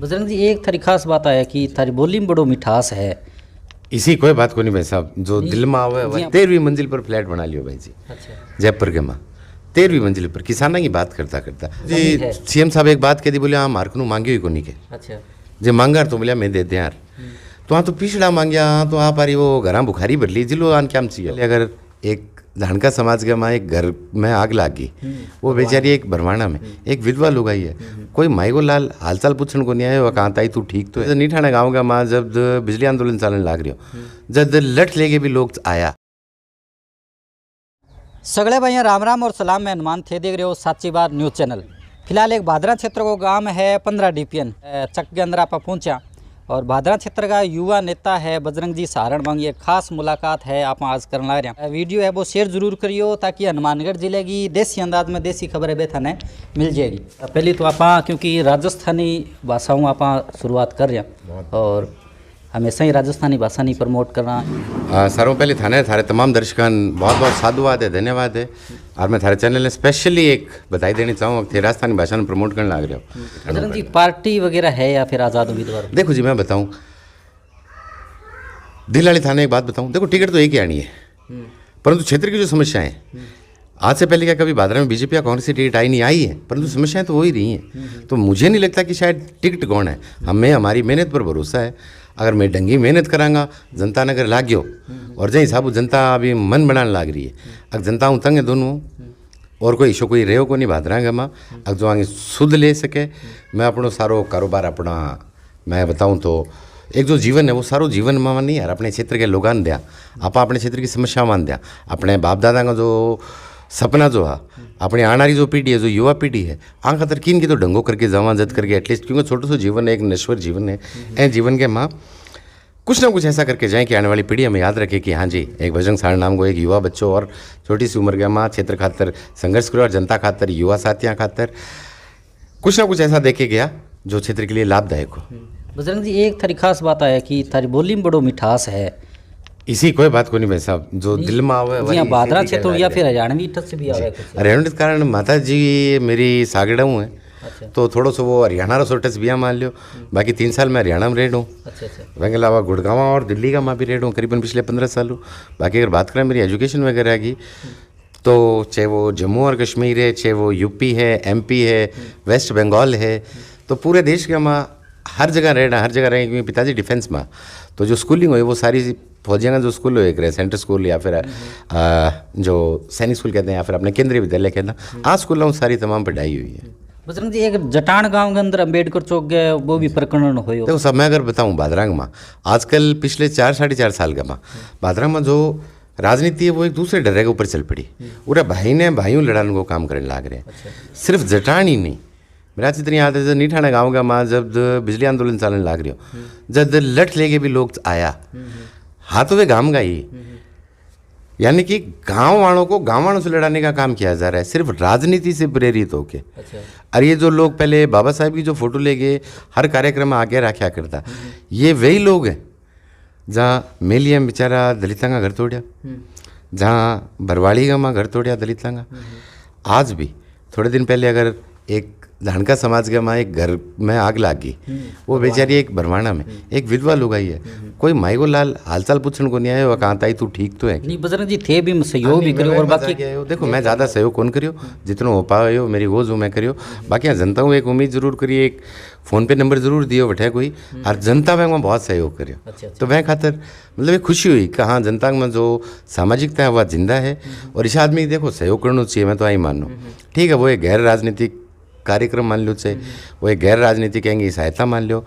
बजरंग जी, एक थारी खास बात है कि थारी बोली में बड़ो मिठास है। इसी कोई बात को नहीं भाई साहब, जो दिल में आवे वही। 13वीं मंजिल पर फ्लैट बना लियो भाई जी। अच्छा। जयपुर के माँ 13वीं मंजिल पर किसाना की बात करता करता जी सीएम साहब एक बात कह दी, बोले हाँ मार्क नू मांगी हुई को नहीं के। अच्छा। जे मांगा तो बोलिया मैं दे दे यार, तो हाँ तो पिछड़ा मांगया तो आप आ रही वो घर बुखारी भर ली जिलो आन क्या चाहिए। अगर एक धानका समाज के माँ एक घर में आग लाग गई, वो बेचारी एक भरवाना में एक विधवा लोग आई है, कोई माई को लाल हालचाल पूछने को नहीं आया, कहाँ ताई तू ठीक तो है। नीठाना गाँव का माँ जब बिजली आंदोलन चलन लाग रही हो, जब लठ लेके भी लोग आया। सगले भाइयों राम राम और सलाम, मैं हनुमान थे, देख रहे हो साची बात न्यूज़ चैनल। फिलहाल एक भादरा क्षेत्र को गांव है 15 DPN चक के अंदर आप पहुंचा और भादरा क्षेत्र का युवा नेता है बजरंग जी सहारण बंग। ये खास मुलाकात है आप आज करने लग रहे हैं। वीडियो है वो शेयर जरूर करियो ताकि हनुमानगढ़ जिले की देसी अंदाज में देसी खबरें बेथाने मिल जाएगी। पहले तो आप क्योंकि राजस्थानी भाषाओं आप शुरुआत कर रहे हैं और हमेशा ही राजस्थानी भाषा नहीं प्रमोट करना। सरों पहले थारे तमाम दर्शकन बहुत बहुत साधुवाद है, धन्यवाद है। और मैं थारे चैनल ने स्पेशली एक बधाई देनी चाहूँ थे राजस्थानी भाषा में प्रमोट करने लग रहे हो। बजरंग जी, पार्टी वगैरह है या फिर आज़ाद उम्मीदवार? देखो जी मैं बताऊँ दिल वाली थाने एक बात बताऊँ, देखो टिकट तो एक ही आनी है, परंतु क्षेत्र की जो समस्याएं हैं आज से पहले क्या कभी भादरा में बीजेपी या कांग्रेस की टिकट आई नहीं आई है, परंतु समस्याएं तो हो ही रही हैं। तो मुझे नहीं लगता कि शायद टिकट कौन है, हमें हमारी मेहनत पर भरोसा है। अगर मैं ढंगी मेहनत करांगा जनता ने अगर लाग गयो और जै हिसाब जनता अभी मन बनाने लाग रही है, अगर जनता हूँ तंग है दोनों और कोई इशू कोई रेहो को नहीं भादरा गमा, अगर जो आगे शुद्ध ले सके मैं अपना सारो कारोबार अपना मैं बताऊँ तो एक जो जीवन है वो सारो जीवन में नहीं यार अपने क्षेत्र के लोग दिया, आप अपने क्षेत्र की समस्या मान दिया, अपने बाप दादा का जो सपना जो है अपनी आने वाली जो पीढ़ी है जो युवा पीढ़ी है आ खातर किन की तो ढंगो करके जमा जद करके एटलीस्ट, क्योंकि छोटो सो जीवन है एक नश्वर जीवन है, ए जीवन के माँ कुछ ना कुछ ऐसा करके जाए कि आने वाली पीढ़ी हमें याद रखे कि हाँ जी एक बजरंग सहारण नाम को एक युवा बच्चों और छोटी सी उम्र के माँ क्षेत्र खातर संघर्ष करो और जनता खातर युवा साथियाँ खातर कुछ ना कुछ ऐसा देखे गया जो क्षेत्र के लिए लाभदायक हो। बजरंग जी, एक थारी खास बात है कि थारी बोली में बड़ो मिठास है। इसी कोई बात को नहीं भाई साहब, जो दिल में आवे वही। भादरा क्षेत्र या फिर हरियाणवी टच से भी आवे? हरियाणवी के कारण माता जी मेरी सागड़ाऊ है। अच्छा। तो थोड़ा सा वो हरियाणा रो टच भी मान लियो, बाकी 3 साल मैं हरियाणा में रेड हूँ। अच्छा। वहीं अलावा गुड़गांव और दिल्ली का मैं भी रेड हूँ करीबन पिछले 15 साल हूँ। बाकी अगर बात करें मेरी एजुकेशन वगैरह की तो चाहे वो जम्मू और कश्मीर है, चाहे वो यूपी है, MP है, वेस्ट बंगाल है, तो पूरे देश के माँ हर जगह रहे क्योंकि पिताजी डिफेंस में, तो जो स्कूलिंग हुई वो सारी फौजियों का जो स्कूल हो एक रहे सेंट्रल स्कूल या फिर जो सैनिक स्कूल कहते हैं या फिर अपने केंद्रीय विद्यालय कहते हैं, आज स्कूलों में सारी तमाम पढ़ाई हुई है। बजरंग जी, एक जटान गांव के अंदर अम्बेडकर चौक गए वो भी प्रकरण हो? देखो सब मैं अगर बताऊँ भादरांग में आजकल पिछले 4-4.5 साल का माँ भादरांग में जो राजनीति है वो एक दूसरे डरे के ऊपर चल पड़ी। पूरे भाई ने भाइयों लड़ाने को काम करने लग रहे हैं। सिर्फ जटान ही नहीं, मेरा जितनी याद है जब नीठाना गाँव का माँ जब बिजली आंदोलन चलन लाग रही हो, जब लठ लेके भी लोग आया हाँ तो वे गाँव का ही, यानी कि गांव वालों से लड़ाने का काम किया जा रहा है सिर्फ राजनीति से प्रेरित होके। अच्छा। और ये जो लोग पहले बाबा साहब की जो फोटो लेके हर कार्यक्रम में आगे रखा करता, ये वही लोग हैं जहाँ मेलिया बेचारा दलितां का घर तोड़िया, जहाँ बरवाड़ी का माँ घर तोड़िया दलितां का। आज भी थोड़े दिन पहले अगर एक धानका समाज के माँ एक घर में आग लाग गई, वो बेचारी एक भरवाना में एक विधवा लोग आई है, कोई माई को लाल हालचाल पूछने को नहीं आया, कहाँ ताई तू ठीक तो है? नहीं बजरंग जी, थे भी सहयोग भी करियो और बाकी देखो मैं ज़्यादा सहयोग कौन करियो, जितना हो पाओ मेरी वो जो मैं करियो। बाकी यहाँ जनता हूँ एक उम्मीद जरूर करिए, एक फ़ोन पे नंबर जरूर दियो बैठे कोई, और जनता में बहुत सहयोग करियो। अच्छा। तो वह खातर मतलब एक खुशी हुई कि हाँ जनता में जो सामाजिकता है वह जिंदा है और इस आदमी देखो सहयोग करना चाहिए, मैं तो आई मानो। ठीक है वो एक गैर राजनीतिक कार्यक्रम मान लो, चाहे वो एक गैर राजनीतिक कहेंगे सहायता मान लो,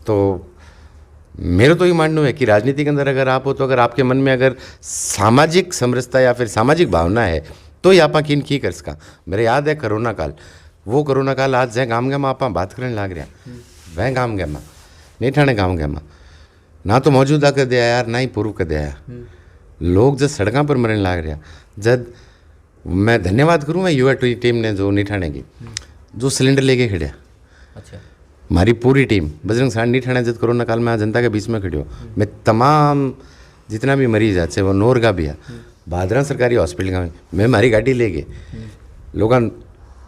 तो मेरे तो ये मानना है कि राजनीति के अंदर अगर आप हो तो अगर आपके मन में अगर सामाजिक समरसता या फिर सामाजिक भावना है तो ही आप किन की कर सका। मेरे याद है कोरोना काल, वो कोरोना काल आज जै गाँव गया आप बात करने लग रहा, वह गाँव गया नहीं ठाणे गाँव गया ना तो मौजूदा कर दिया यार ना ही पूर्व कर दिया, लोग जब सड़कों पर मरने लग रहा। जब मैं धन्यवाद करूँ मैं युवा टीम ने जो निठाने की जो सिलेंडर लेके खड़िया। अच्छा। हमारी पूरी टीम बजरंग सहारण निठाने जब कोरोना काल में आज जनता के बीच में खड़ी हो, मैं तमाम जितना भी मरीज है चाहे वो नोर का भी है भादरा सरकारी हॉस्पिटल का मैं हमारी गाड़ी ले गए लोग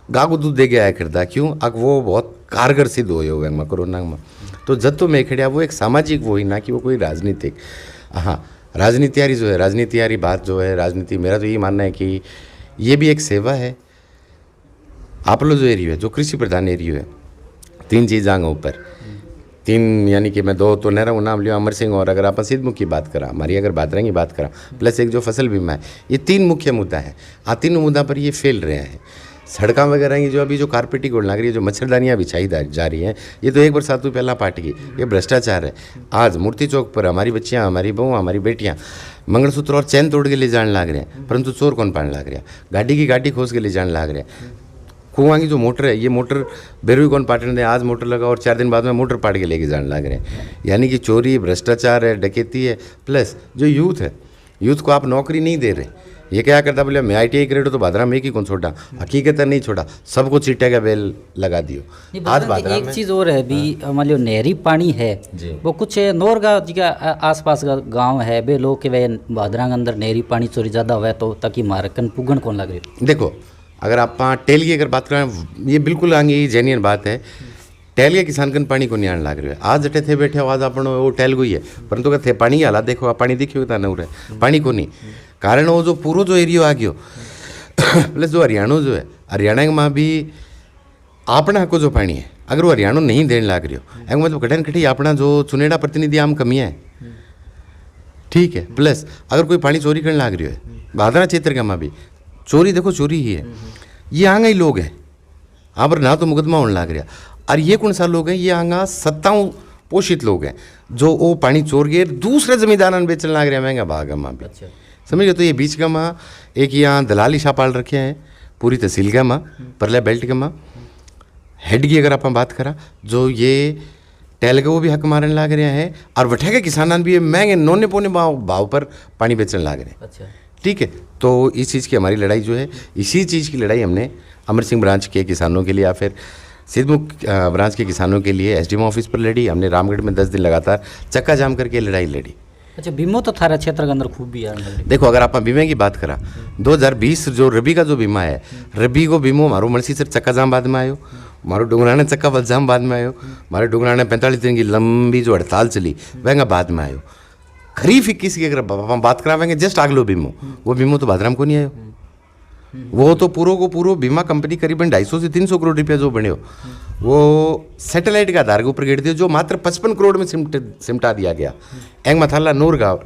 गा को दूध दे के आया करता, क्यों अब वो बहुत कारगर सिद्ध हो में कोरोना में। तो जत्तो में खड़िया वो एक सामाजिक वो ही ना कि वो कोई राजनीतिक। हाँ, राजनीतियारी जो है, राजनीतियारी बात जो है, राजनीति मेरा तो यही मानना है कि ये भी एक सेवा है। आप लोग जो एरिया है, जो कृषि प्रधान एरिया है, 3 चीज़ आगे ऊपर 3, यानी कि मैं 2 तो नहरा नाम लिया, अमर सिंह, और अगर आप सिद्धमुख की बात करा, हमारी अगर भादरा की बात करा, प्लस एक जो फसल बीमा है, ये 3 मुख्य मुद्दा है। तीनों मुद्दा पर ये फेल रहे हैं। सड़क वगैरह की जो अभी जो कारपेटी गोल लग रही है, जो मच्छरदानियाँ बिछाई जा रही हैं, ये तो 1 बरसात तो पहला पार्ट की, ये भ्रष्टाचार है। आज मूर्ति चौक पर हमारी बच्चियाँ, हमारी बहू, हमारी बेटियाँ मंगलसूत्र और चैन तोड़ के ले जाने लग रहे हैं, परंतु चोर कौन पाने लग रहा है? गाड़ी की गाड़ी खोज के ले जाने लग रहे हैं। कुआं की जो मोटर है, ये मोटर बेरुई कौन पाटने दे, आज मोटर लगा और 4 दिन बाद में मोटर पाट के लेके जाने लग रहे हैं। यानी कि चोरी, भ्रष्टाचार है, डकैती है, प्लस जो यूथ है, यूथ को आप नौकरी नहीं दे रहे। ये क्या करता, बोले मैं ITI ग्रेड तो भादरा में ही कौन छोड़ा, हकीकत नहीं छोड़ा, सबको चीटे का बेल लगा दियो। आज भादरा एक चीज़ और है भी, मान लो नहरी पानी है, वो कुछ नौरगा जी का आसपास का गांव है, वे लोग के वे भादरा के अंदर नहरी पानी चोरी ज़्यादा हुआ है, तो ताकि मारकन पुगन कौन लग रही। देखो, अगर आप टेल की अगर बात करें, ये बिल्कुल आगे जेन्युइन बात है। टेल के किसान कन पानी को नहीं आने लग रहे है। आज जटे थे बैठे हो, आज अपन वो टेल गई है, परंतु अगर थे पानी की हालात देखो, आप पानी देखियो था नूर है, पानी को नहीं। कारण वो जो पूरा जो एरिया आ गयो प्लस जो हरियाणा जो है, हरियाणा में भी अपना को जो पानी है, अगर वो हरियाणा नहीं देने लग रही हो, एक मतलब कठिन कठी अपना जो चुनेड़ा प्रतिनिधि आम कमियाँ है, ठीक है। प्लस अगर कोई पानी चोरी करने लग रही है, भादरा क्षेत्र का में भी चोरी, देखो चोरी ही है, ये आंगा ही लोग हैं, यहाँ पर ना तो मुकदमा होने लग रहा। और ये कौन सा लोग हैं, ये आंगा सत्ताओं पोषित लोग हैं, जो वो पानी चोर के दूसरे जमींदारान बेचने लग रहे हैं महंगा भाग में भी। अच्छा। समझ गए? तो ये बीच का माँ एक यहाँ दलाली शाह पाल रखे हैं पूरी तहसील का माँ, परले बेल्ट का माँ। हेड की अगर आप बात करा, जो ये टेल के वो भी हक मारने लग रहे हैं, और वठे के किसान भी महंगे नौने पौने भाव पर पानी बेचने लग रहे हैं। अच्छा, ठीक है। तो इस चीज़ की हमारी लड़ाई जो है, इसी चीज़ की लड़ाई हमने अमर सिंह ब्रांच के किसानों के लिए, या फिर सिद्धमुख ब्रांच के किसानों के लिए SDM ऑफिस पर लड़ी। हमने रामगढ़ में 10 दिन लगातार चक्का जाम करके लड़ाई लड़ी। अच्छा, बीमो तो थारा क्षेत्र के अंदर खूब भी है। देखो, अगर आप बीमे की बात करा, 2020 जो रबी का जो बीमा है, रबी को बीमो मारो मर्सी से चक्का जाम बाद में आयो, मारो डुंगराने चक्का बलजाम बाद में आयो, मारे डुंगराने 45 दिन की लंबी जो हड़ताल चली वह बाद में आयो। खरीफ 21 की अगर बात करावेंगे, जस्ट अगलो बीमो, वो बीमो तो भादराम को नहीं आयो। वो तो पूरो को पूरो बीमा कंपनी करीबन 250 से 300 करोड़ रुपया जो बने हो, वो सैटेलाइट का आधार के ऊपर गिर दिया, जो मात्र 55 करोड़ में सिमटा दिया गया। एंग मथाला नूर गाँव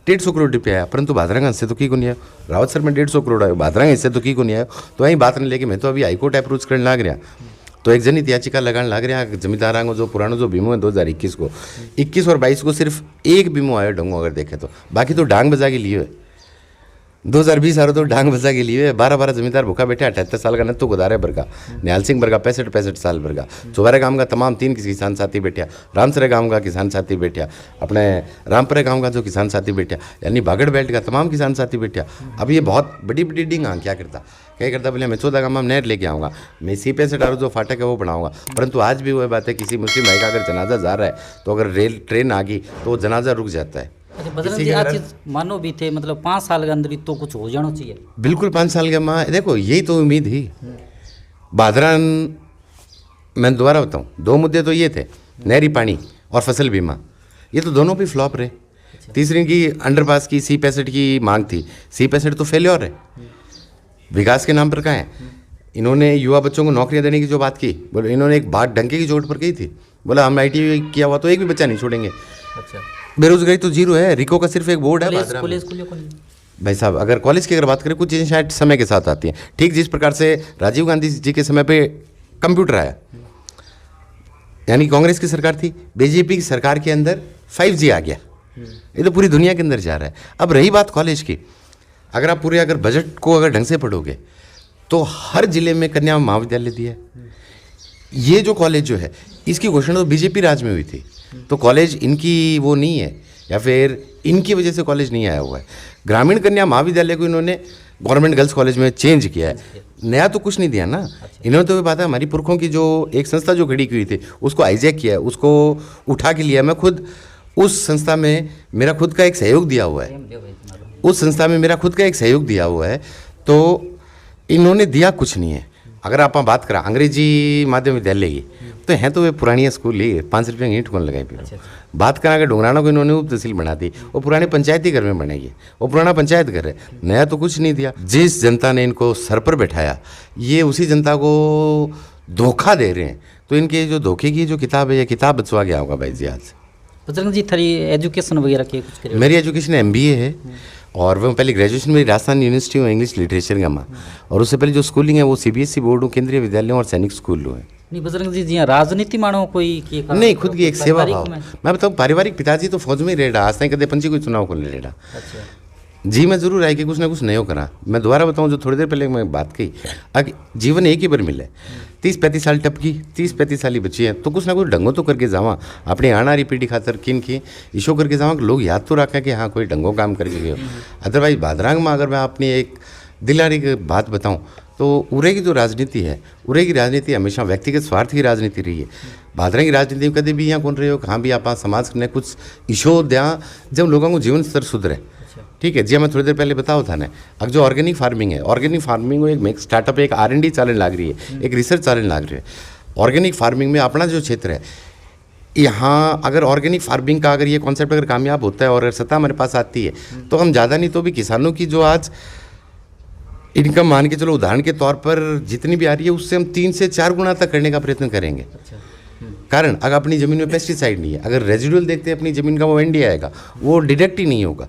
150 करोड़ रुपया आया, परंतु भादरा हिस्से तो की को नहीं आया। रावत सर में 150 करोड़ आयो, भादरा हिस्से तो की को नहीं आयो। तो वही बात नहीं लेके मैं तो अभी हाईकोर्ट अप्रोच करने लग रहा, तो एक जनहित याचिका लगाने लग रहा है जमींदारा को। जो पुराना जो बीमो है 2021 को, 21 और 22 को सिर्फ एक बीमो आयो ढंगो अगर देखे तो, बाकी तो डांग बजा के लिए है। 2020 आ रहा तो डांग बजा के लिए 12 जमींदार भूखा बैठे। 78 साल का नत्तू गुदारे बरगा, निहाल सिंह बरगा 65 साल बरगा, चौबारे गांव का तमाम 3 किसान साथी बैठा, रामसरे गांव का किसान साथी बैठा, अपने रामपुरे गांव का जो किसान साथी बैठा, यानी बागड़ बेल्ट का तमाम किसान साथी बैठा। अब ये बहुत बड़ी बड़ी डिंग क्या करता बोले मैं 14 गांव में नहर लेके आऊँगा, मैं C65 जो फाटक है वो बनाऊँगा। परंतु आज भी वह बात है, किसी मुस्लिम भाई का अगर जनाजा जा रहा है तो अगर ट्रेन आ गई तो वो जनाजा रुक जाता है। अच्छा, बजरंग जी आज चीज मानो भी थे, मतलब 5 साल के अंदर ही तो कुछ हो जाना चाहिए। बिल्कुल 5 साल के माँ, देखो यही तो उम्मीद ही। भादरा मैं दोबारा बताऊँ, 2 मुद्दे तो ये थे, नहरी पानी और फसल बीमा, ये तो दोनों भी फ्लॉप रहे। तीसरी की अंडरपास की C65 की मांग थी, C65 तो फेल्योर है। विकास के नाम पर कहाँ है? इन्होंने युवा बच्चों को नौकरियां देने की जो बात की, बोले इन्होंने एक बात डंके की चोट पर की थी, बोला हम ITI किया हुआ तो एक भी बच्चा नहीं छोड़ेंगे। अच्छा, बेरोजगारी तो जीरो है। रिको का सिर्फ एक बोर्ड है भाई साहब। अगर कॉलेज की अगर बात करें, कुछ चीज़ें शायद समय के साथ आती हैं। ठीक जिस प्रकार से राजीव गांधी जी के समय पे कंप्यूटर आया, यानी कांग्रेस की सरकार थी, BJP की सरकार के अंदर 5G आ गया, ये तो पूरी दुनिया के अंदर जा रहा है। अब रही बात कॉलेज की, अगर आप पूरे अगर बजट को अगर ढंग से पढ़ोगे तो हर जिले में कन्या महाविद्यालय दिया है। ये जो कॉलेज जो है, इसकी घोषणा तो BJP राज में हुई थी, तो कॉलेज इनकी वो नहीं है, या फिर इनकी वजह से कॉलेज नहीं आया हुआ है। ग्रामीण कन्या महाविद्यालय को इन्होंने गवर्नमेंट गर्ल्स कॉलेज में चेंज किया है, नया तो कुछ नहीं दिया ना। इन्होंने तो ये बात है, हमारी पुरखों की जो एक संस्था जो खड़ी की हुई थी उसको हाईजैक किया है, उसको उठा के लिया। मैं खुद उस संस्था में मेरा खुद का एक सहयोग दिया हुआ है, उस संस्था में मेरा खुद का एक सहयोग दिया हुआ है, तो इन्होंने दिया कुछ नहीं है। अगर आप बात करें अंग्रेजी माध्यम विद्यालय की, तो हैं तो वे पुरानी स्कूल ही 5 रुपये की ईंट कौन लगाई फिर। बात करा अगर डोंगराना को इन्होंने उप तहसील बना दी, वो पुराने पंचायती घर में बनाई, वो पुराना पंचायत घर है, नया तो कुछ नहीं दिया। जिस जनता ने इनको सर पर बैठाया ये उसी जनता को धोखा दे रहे हैं। तो इनके जो धोखे की जो किताब है, ये किताब बचवा गया होगा भाई जी आज। बजरंग जी थारी एजुकेशन वगैरह की कुछ करिए? मेरी एजुकेशन MBA है और वो पहले ग्रेजुएशन मेरी राजस्थान यूनिवर्सिटी में इंग्लिश लिटरेचर का माँ, और उससे पहले जो स्कूलिंग है वो CBSE बोर्ड हूँ, केंद्रीय विद्यालयों और सैनिक स्कूल है। नहीं बजरंग जी जी राजनीति मानो कोई की नहीं, खुद की एक सेवा भाव। मैं बताऊँ पारिवारिक पिताजी तो फौज में ही रेड़ा, आज तक कदे पंची कोई चुनाव को ले रेड़ा। जी मैं जरूर आई कि कुछ ना कुछ नयो करा। मैं दोबारा बताऊं जो थोड़ी देर पहले मैं बात कही, अगर जीवन एक ही बार मिले, 30-35 साल टपकी, 30-35 साल ही बची है, तो कुछ ना कुछ ढंगों तो करके जावा अपनी आने वाली पीढ़ी खातर किन की इशो करके जावा कि लोग याद तो रखें कि हाँ कोई ढंगों काम करके गए। अदरवाइज भादरांग में अगर मैं अपनी एक दिलारी की बात बताऊं तो उरे की जो राजनीति है, उरे की राजनीति हमेशा व्यक्तिगत स्वार्थ की राजनीति रही है। भादरा की राजनीति में कभी भी यहाँ कौन रहे हो, कहाँ भी आप समाज ने कुछ इशो दिया जब लोगों को जीवन स्तर सुधरे। ठीक है जी, मैं थोड़ी देर पहले बताओ था ना, अब जो ऑर्गेनिक फार्मिंग है, ऑर्गेनिक फार्मिंग में एक स्टार्टअप, एक R&D चलने लग रही है, एक रिसर्च चलने लग रही है। ऑर्गेनिक फार्मिंग में अपना जो क्षेत्र है यहाँ, अगर ऑर्गेनिक फार्मिंग का अगर ये कॉन्सेप्ट अगर कामयाब होता है और अगर सत्ता हमारे पास आती है तो हम ज़्यादा नहीं तो भी किसानों की जो आज इनकम मान के चलो उदाहरण के तौर पर जितनी भी आ रही है उससे हम 3 से 4 गुना तक करने का प्रयत्न करेंगे। कारण अगर अपनी ज़मीन में पेस्टिसाइड नहीं है, अगर रेजिडुअल देखते हैं अपनी ज़मीन का, वो ND आएगा, वो डिडक्ट ही नहीं होगा।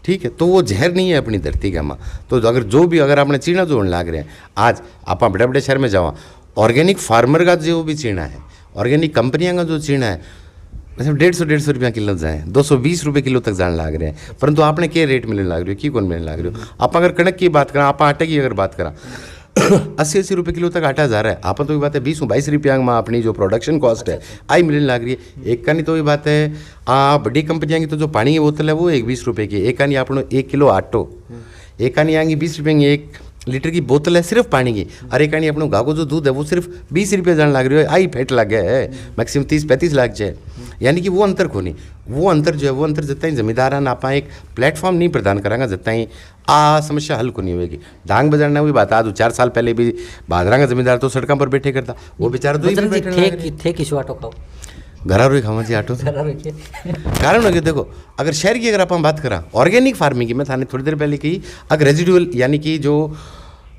ठीक है, तो वो जहर नहीं है अपनी धरती का माँ। तो अगर जो भी अगर आपने चीना जोड़ने लग रहे हैं, आज आप बड़े बड़े शहर में जाओ, ऑर्गेनिक फार्मर का जो भी चीना है, ऑर्गेनिक कंपनियां का जो चीना है, मतलब 150 रुपया किलो जाए, 220 रुपये किलो तक जाने लग रहे हैं। परंतु आपने क्या रेट मिलने लग रही हो, की कौन मिलने लग रही हो। आप अगर कणक की बात करें, आप आटे की अगर बात करें 80-80 रुपये किलो तक आटा जा रहा है। आप तो ये बात है 20-22 रुपया में अपनी जो प्रोडक्शन कॉस्ट है आई मिलने लग रही है। एक का नहीं तो ये बात है बड़ी कंपनियां की तो जो पानी की बोतल है वो 20 रुपये की, एक का नहीं आप 1 किलो आटो, एक का नहीं आएंगी 20 रुपये की 1 लीटर की बोतल है सिर्फ पानी की, अरे का नहीं अपने गाँव को जो दूध है वो सिर्फ 20 रुपये जाने लग रही है। आई फैट लग गया है, मैक्सिमम 30-35 लाख जाए। यानी कि वो अंतर खोनी, वो अंतर जो है वो अंतर जितना ही जिम्मेदारान आप एक प्लेटफॉर्म नहीं प्रदान करांगा जितना ही समस्या हल को नहीं होगी। डांग बजाना हुई बात आज 4 साल पहले भी भादरा का जिम्मेदार तो सड़कों पर बैठे करता, वो बेचारा तो थे किस आटो खाओ घरा रोई खावा जी आटो कारण हो गया। देखो अगर शहर की अगर आप हम बात करा ऑर्गेनिक फार्मिंग की, मैं थाने थोड़ी देर पहले की, अगर रेजिडुअल यानी कि जो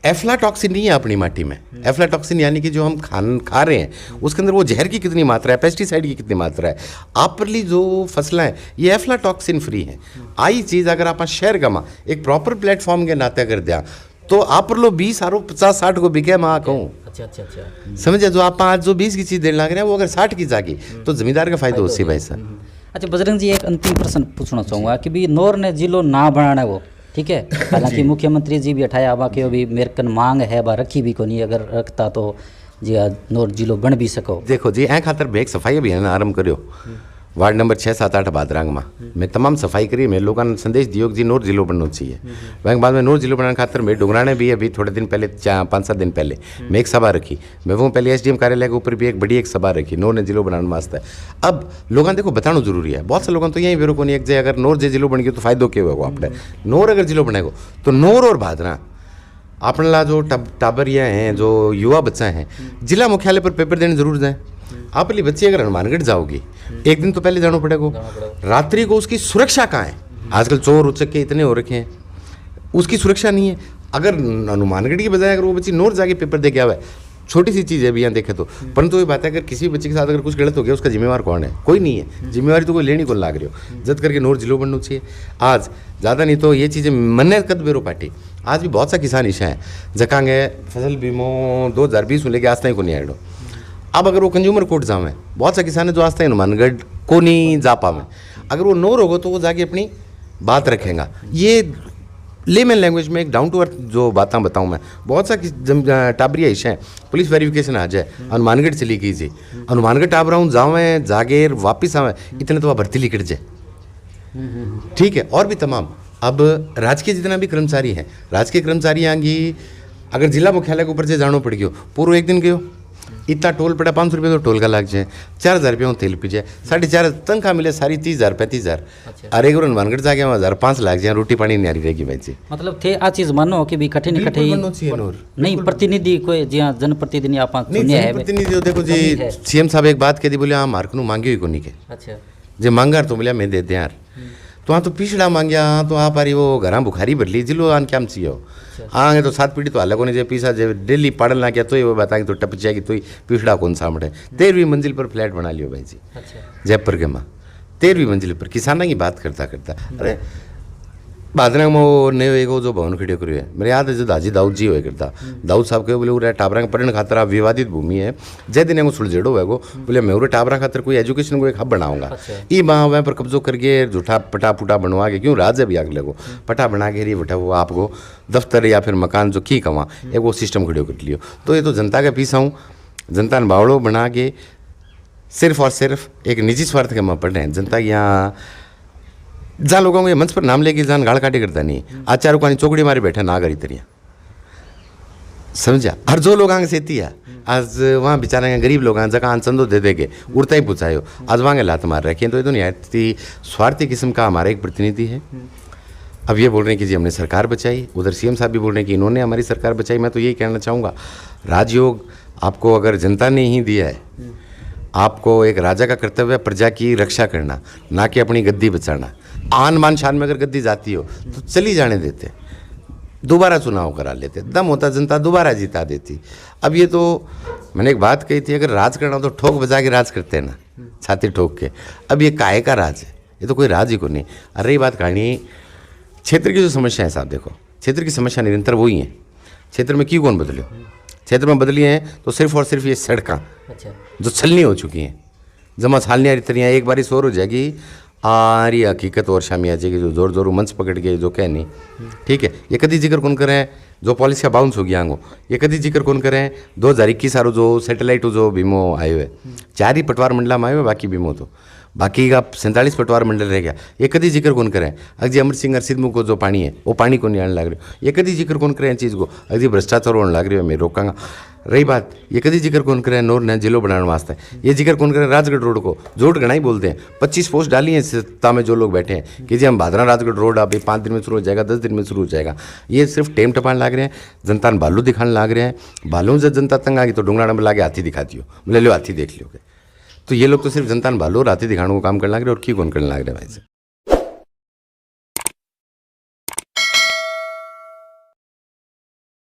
एफ्लाटॉक्सिन नहीं है अपनी माटी में, एफ्लाटॉक्सिन यानी कि जो हम खा रहे हैं उसके अंदर वो जहर की कितनी मात्रा है, पेस्टिसाइड की कितनी मात्रा है, आपरली जो फसलें हैं ये एफ्लाटॉक्सिन फ्री हैं। आई चीज़ अगर आप शहर का एक प्रॉपर प्लेटफॉर्म के नाते अगर दिया तो आप लो 20 और 50-60 को बिके मैं कहूँ। अच्छा समझे, जो आप आज जो 20 की चीज़ देने लग रहे हैं वो अगर 60 की जागी तो जमींदार का फायदा उससे भाई साहब। अच्छा बजरंग जी एक अंतिम प्रश्न पूछना चाहूँगा कि भी नौर ने जिलो ना बनाना वो ठीक है, हालांकि मुख्यमंत्री जी भी हटाया बाकी अभी मेरे कन मांग है बा रखी भी को नहीं, अगर रखता तो जी नौर जिलो बन भी सको। देखो जी ऐं खातर बेग सफाई अभियान आरंभ करो वार्ड नंबर 6, 7, 8 भादरांग में तमाम सफाई करी। मैं लोगों ने संदेश दियो कि जी नोर जिलो बनना चाहिए। वह बाद में नोर जिलो बनाने खातर मैं डोंगराने भी अभी थोड़े दिन पहले 5-7 दिन पहले मैं एक सभा रखी। मैं वो पहले SDM कार्यालय के ऊपर भी एक बड़ी एक सभा रखी नोर ने जिलो बनाने वास्ते। अब लोगों देखो बताना जरूरी है, बहुत से लोगों तो यही बेरो को नहीं एक अगर नोर जे जिलो बन गई तो फायदो क्या होगा आपने। नोर अगर जिलो बनेगो तो नोर और भादरा अपना जो टाबरिया हैं, जो युवा बच्चा हैं, जिला मुख्यालय पर पेपर देने जरूर जाए। आप लिए बच्चे अगर हनुमानगढ़ जाओगी एक दिन तो पहले जाना पड़ेगा, रात्रि को उसकी सुरक्षा कहाँ है। आजकल चोर उचक के इतने हो रखे हैं, उसकी सुरक्षा नहीं है। अगर हनुमानगढ़ की बजाय अगर वो बच्ची नोर जाके पेपर दे के आवे, छोटी सी चीज़ है भी यहाँ देखे तो, परंतु ये बात है अगर किसी बच्चे के साथ अगर कुछ गलत हो गया उसका जिम्मेवार कौन है, कोई नहीं है। जिम्मेवारी तो कोई लेनी को लाग रही हो, जद करके नोर जिलो बनना चाहिए। आज ज़्यादा नहीं तो ये चीज़ें मन्ने कद बेरो पार्टी आज भी बहुत सा किसान ईशा है जकांगे फसल बीमो 2020 में लेके आज तक को नहीं आएडो। अब अगर वो कंज्यूमर कोर्ट जावे, बहुत सा किसान है जो आज तक हनुमानगढ़ को नहीं जा पावे, अगर वो नोर होगा तो वो जाके अपनी बात रखेगा। ये लेमन लैंग्वेज में एक डाउन टू अर्थ जो बातें बताऊँ मैं, बहुत सा टाबरिया इशा है, पुलिस वेरिफिकेशन आ जाए हनुमानगढ़ चली कीजिए, हनुमानगढ़ टाबरा हूँ जावें जागेर वापिस आवें इतने तो वह भर्ती लिखट जाए। ठीक है, और भी तमाम अब राजकीय जितना भी कर्मचारी हैं, राजकीय कर्मचारी आएंगी अगर जिला मुख्यालय के ऊपर से जानो पड़ गयो, पूरा एक दिन गयो इतना टोल पड़ा 500 रुपये तो टोल का लग जाए, 4,000 रुपये तेल पी जाए, 4,500 तनख्वाह मिले सारी 30,000 35,000। अरे एक मानगढ़ जाके 1,005 लाख जाए, रोटी पानी नहीं आ रही रहेगी भाई जी। मतलब थे आ चीज मानो कि भी कठिन नहीं प्रतिनिधि कोई जी जनप्रतिनिधि आप सुनिया है प्रतिनिधि देखो जी सीएम साहब एक बात कह दी, बोले हाँ मार्क नू मांगी हुई को नहीं के। अच्छा जे मांगा तो बोलिया मैं दे दे यार, तो हाँ तो पिछड़ा मांगया तो आप आ रही वो घर बुखारी भर ली जिलो आन क्या चाहिए आगे तो 7 पीढ़ी तो अलग होने जे पीसा जे डेली पढ़ ना क्या तो ही वो बताएंगे तो टप जाएगी तो ही पिछड़ा कौन सामने 13वीं मंजिल पर फ्लैट बना लियो भाई जी। जयपुर के माँ 13वीं मंजिल पर किसाना की बात करता करता अरे बादरा में वो नयो एक जो भवन खड़े करियो है मेरे याद है जो दाजी दाऊद जी हुआ करता, दाऊद साहब के बोले उरे टाबरा के पढ़ने खातर विवादित भूमि है जय दिन को सुलझेड़ो है वो बोले मैं उरे टाबरा खातर कोई एजुकेशन को एक हब बनाऊंगा ई माँ वहाँ पर कब्जो करके झूठा पटा पुटा बनवा के क्यों राज भी आग लगो पटा बना के बैठा वो आपको दफ्तर या फिर मकान जो की कमा एक वो सिस्टम खड़े कर लियो। तो ये तो जनता के पीछा हूँ, जनता ने बावड़ो बना के सिर्फ और सिर्फ एक निजी स्वार्थ के माँ पढ़ रहे हैं। जनता यहाँ जहाँ लोगों को ये मंच पर नाम लेके जहाँ गाड़ काटे करता नहीं, आचार्य को चौकड़ी मारे बैठा ना करी तरिया समझा। हर जो लोग आगे सेती है आज वहाँ बेचारे गरीब लोग जगह चंदो दे दे के उड़ता ही पूछायो आज वहाँ लात मार रखे हैं। तो ये तो नहीं स्वार्थी किस्म का हमारा एक प्रतिनिधि है। अब ये बोल रहे हैं कि जी हमने सरकार बचाई, उधर सीएम साहब भी बोल रहे हैं कि इन्होंने हमारी सरकार बचाई। मैं तो यही कहना चाहूँगा राजयोग आपको अगर जनता ने ही दिया है, आपको एक राजा का कर्तव्य है प्रजा की रक्षा करना, ना कि अपनी गद्दी बचाना। आन मान शान में अगर गद्दी जाती हो तो चली जाने देते, दोबारा चुनाव करा लेते, दम होता जनता दोबारा जिता देती। अब ये तो मैंने एक बात कही थी अगर राज करना हो तो ठोक बजा के राज करते हैं ना, छाती ठोक के। अब ये काहे का राज है, ये तो कोई राज ही को नहीं। अरे रही बात कहानी क्षेत्र की जो समस्या है साहब, देखो क्षेत्र की समस्या निरंतर वही है। क्षेत्र में क्यों कौन बदले, क्षेत्र में बदली हैं तो सिर्फ और सिर्फ ये सड़कें जो छलनी हो चुकी हैं, जमा छालनी आ रही तरियाँ एक बारी शोर हो जाएगी आरी हकीकत और शामी आ जाएगी जो जोर जोर मंच पकड़ के जो कह नहीं ठीक है। ये कभी जिक्र कौन करें जो पॉलिसी बाउंस हो गया आंगो, ये कभी जिक्र कौन करें 2021 सारो जो सैटेलाइट जो बीमो आयो है 4 ही पटवार मंडला में आयो है, बाकी बीमो तो बाकी का 47 पटवार मंडल रह गया। ये कभी जिक्र कौन करें अजी अमर सिंह अरसिदमु को जो पानी है वो पानी को नहीं आने लग रही, ये कभी जिक्र कौन करें चीज़ को अजी भ्रष्टाचार होने लग रही है मैं रोकांगा। रही बात ये कभी जिक्र कौन करें नोर ने जिलो बनाने वास्ते, ये जिक्र कौन करें राजगढ़ रोड को जोड़ गणा ही बोलते हैं। 25 पोस्ट डाली हैं सत्ता में जो लोग बैठे हैं कि जी हम भादरा राजगढ़ रोड अभी 5 दिन में शुरू हो जाएगा, 10 दिन में शुरू हो जाएगा। ये सिर्फ टेम टपान लाग रहे हैं, जनता ने भालू दिखाने लाग रहे हैं। भालू जब जनता तंग आ गई तो डूंगरा नंबर लाके हाथी दिखाती हो, बोले लो हाथी देख लियोगे। तो ये लोग तो सिर्फ जनता ने भालू और हाथी दिखाने को काम करने लग रहे और की कौन करने लग रहे भाई से।